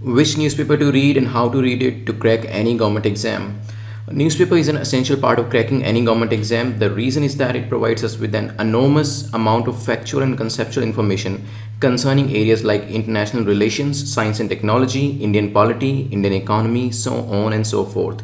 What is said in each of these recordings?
Which newspaper to read and how to read it to crack any government exam. A newspaper is an essential part of cracking any government exam. The reason is that it provides us with an enormous amount of factual and conceptual information concerning areas like international relations, science and technology, Indian polity, Indian economy, so on and so forth.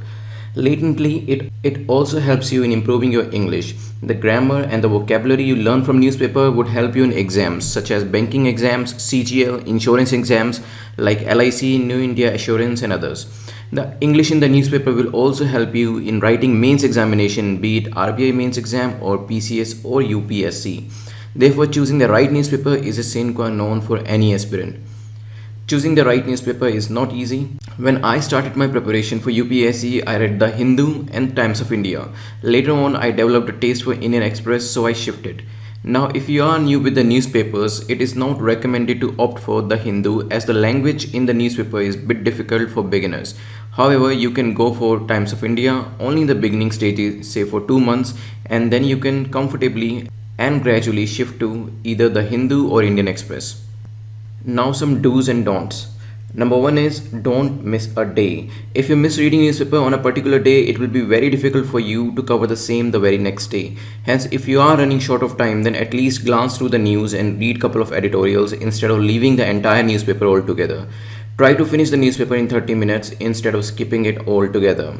Latently, it also helps you in improving your English. The grammar and the vocabulary you learn from newspaper would help you in exams such as banking exams, CGL, insurance exams like LIC, New India Assurance and others. The English in the newspaper will also help you in writing mains examination, be it RBI mains exam or PCS or UPSC. Therefore, choosing the right newspaper is a sine qua non for any aspirant. Choosing the right newspaper is not easy. When I started my preparation for UPSC, I read The Hindu and Times of India. Later on, I developed a taste for Indian Express, so I shifted. Now, if you are new with the newspapers, it is not recommended to opt for The Hindu as the language in the newspaper is a bit difficult for beginners. However, you can go for Times of India only in the beginning stages, say for 2 months, and then you can comfortably and gradually shift to either The Hindu or Indian Express. Now, some do's and don'ts. Number one is don't miss a day. If you miss reading newspaper on a particular day, it will be very difficult for you to cover the same the very next day. Hence, if you are running short of time, then at least glance through the news and read couple of editorials instead of leaving the entire newspaper altogether. Try to finish the newspaper in 30 minutes instead of skipping it altogether.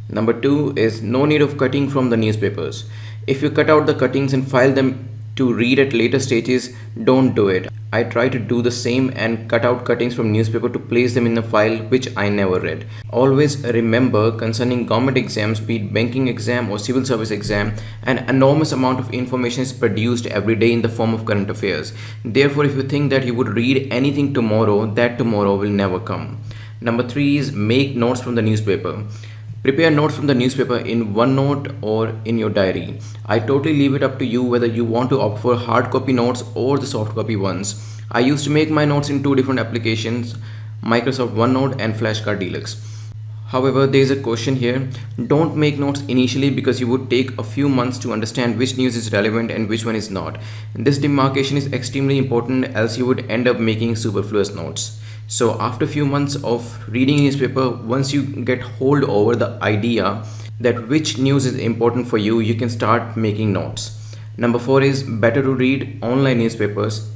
Number two is no need of cutting from the newspapers. If you cut out the cuttings and file them to read at later stages, don't do it. I try to do the same and cut out cuttings from newspaper to place them in a file which I never read. Always remember concerning government exams, be it banking exam or civil service exam, an enormous amount of information is produced every day in the form of current affairs. Therefore, if you think that you would read anything tomorrow, that tomorrow will never come. Number three is make notes from the newspaper. Prepare notes from the newspaper in OneNote or in your diary. I totally leave it up to you whether you want to opt for hard copy notes or the soft copy ones. I used to make my notes in two different applications, Microsoft OneNote and Flashcard Deluxe. However, there is a question here. Don't make notes initially because you would take a few months to understand which news is relevant and which one is not. This demarcation is extremely important, else you would end up making superfluous notes. So after a few months of reading newspaper, once you get hold over the idea that which news is important for you, you can start making notes. Number four is better to read online newspapers.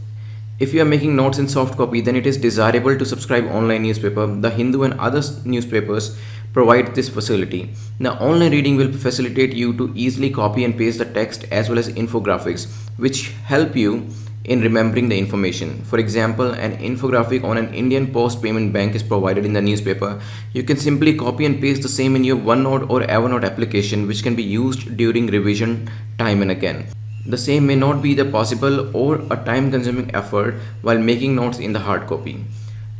If you are making notes in soft copy, then it is desirable to subscribe online newspaper. The Hindu and other newspapers provide this facility. Now, online reading will facilitate you to easily copy and paste the text as well as infographics, which help you in remembering the information. For example, an infographic on an Indian Post Payment Bank is provided in the newspaper. You can simply copy and paste the same in your OneNote or Evernote application, which can be used during revision time and again. The same may not be the possible or a time consuming effort while making notes in the hard copy.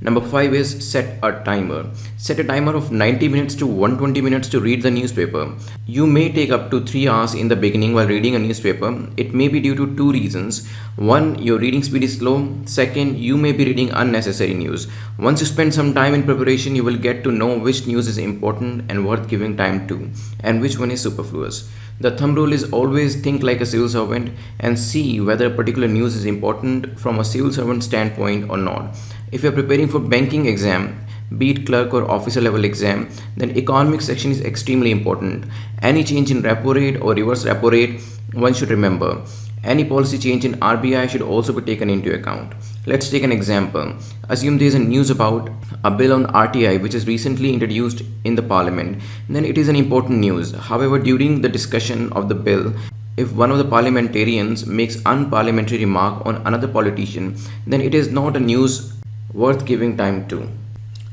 Number 5 is set a timer. Set a timer of 90 minutes to 120 minutes to read the newspaper. You may take up to 3 hours in the beginning while reading a newspaper. It may be due to two reasons. One, your reading speed is slow. Second, you may be reading unnecessary news. Once you spend some time in preparation, you will get to know which news is important and worth giving time to, and which one is superfluous. The thumb rule is always think like a civil servant and see whether a particular news is important from a civil servant standpoint or not. If you're preparing for banking exam, be it clerk or officer level exam, then economic section is extremely important. Any change in repo rate or reverse repo rate, one should remember. Any policy change in RBI should also be taken into account. Let's take an example. Assume there is a news about a bill on RTI which is recently introduced in the parliament. Then it is an important news. However, during the discussion of the bill, if one of the parliamentarians makes unparliamentary remark on another politician, then it is not a news worth giving time to.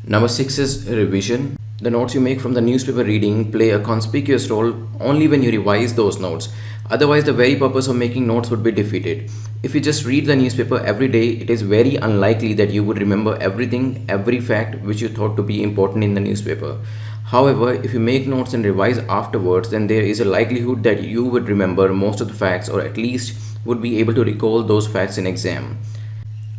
Number 6 is revision. The notes you make from the newspaper reading play a conspicuous role only when you revise those notes. Otherwise, the very purpose of making notes would be defeated. If you just read the newspaper every day, it is very unlikely that you would remember everything, every fact which you thought to be important in the newspaper. However, if you make notes and revise afterwards, then there is a likelihood that you would remember most of the facts or at least would be able to recall those facts in exam.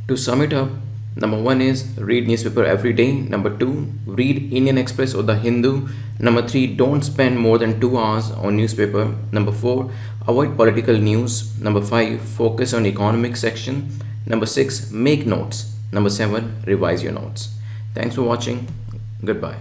To sum it up, number 1 is read newspaper every day. Number 2, read Indian Express or the Hindu. Number 3, don't spend more than 2 hours on newspaper. Number 4, avoid political news. Number 5, focus on economic section. Number 6, make notes. Number 7, revise your notes. Thanks for watching. Goodbye.